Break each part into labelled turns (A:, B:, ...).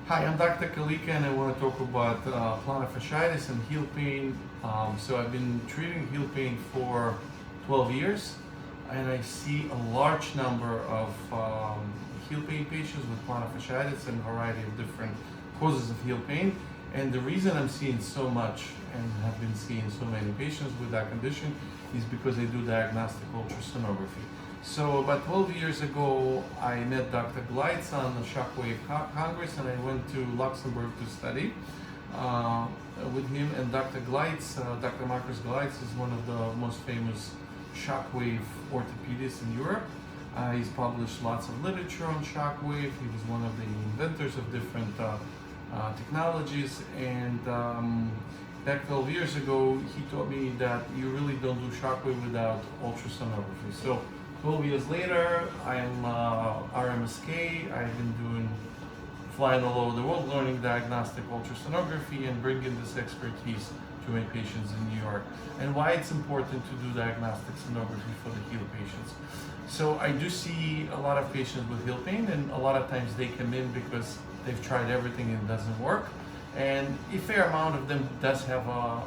A: Hi, I'm Dr. Kalika and I want to talk about plantar fasciitis and heel pain. So I've been treating heel pain for 12 years and I see a large number of heel pain patients with plantar fasciitis and a variety of different causes of heel pain. And the reason I'm seeing so much and have been seeing so many patients with that condition is because I do diagnostic ultrasonography. So about 12 years ago, I met Dr. Gleitz on the Shockwave Congress and I went to Luxembourg to study with him. And Dr. Gleitz, Dr. Marcus Gleitz is one of the most famous shockwave orthopedists in Europe. He's published lots of literature on shockwave. He was one of the inventors of different technologies, and back 12 years ago he taught me that you really don't do shockwave without ultrasonography. So 12 years later, I'm RMSK. I've been flying all over the world learning diagnostic ultrasonography and bringing this expertise to my patients in New York. And why it's important to do diagnostic sonography for the heel patients. So I do see a lot of patients with heel pain, and a lot of times they come in because they've tried everything and it doesn't work. And a fair amount of them does have a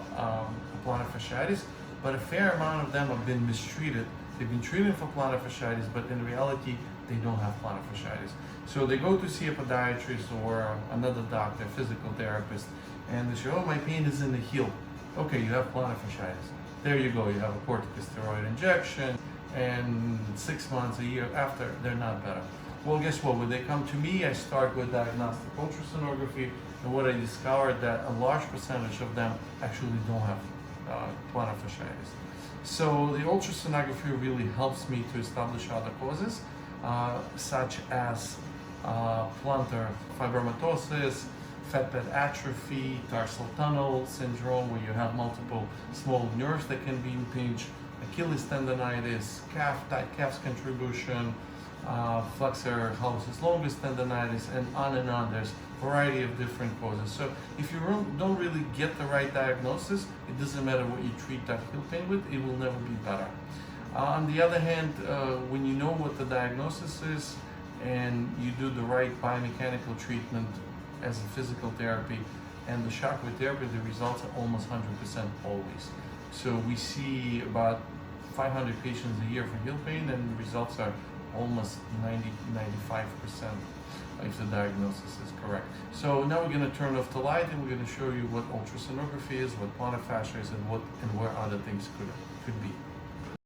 A: plantar fasciitis, but a fair amount of them have been mistreated. They've been treated for plantar fasciitis, but in reality, they don't have plantar fasciitis. So they go to see a podiatrist or another doctor, physical therapist, and they say, oh, my pain is in the heel. Okay, you have plantar fasciitis. There you go, you have a corticosteroid injection, and 6 months, a year after, they're not better. Well, guess what? When they come to me, I start with diagnostic ultrasonography, and what I discovered that a large percentage of them actually don't have plantar fasciitis. So the ultrasonography really helps me to establish other causes, such as plantar fibromatosis, fat pad atrophy, tarsal tunnel syndrome, where you have multiple small nerves that can be impinged, Achilles tendonitis, calf's contribution, flexor hallucis longus tendonitis, and on and on. There's a variety of different causes. So if you don't really get the right diagnosis, it doesn't matter what you treat that heel pain with, it will never be better. On the other hand, when you know what the diagnosis is and you do the right biomechanical treatment as a physical therapy and the shockwave therapy, the results are almost 100% always. So we see about 500 patients a year for heel pain, and the results are almost 90-95% if the diagnosis is correct. So now we're going to turn off the light and we're going to show you what ultrasonography is, what plantar fascia is, and where other things could be.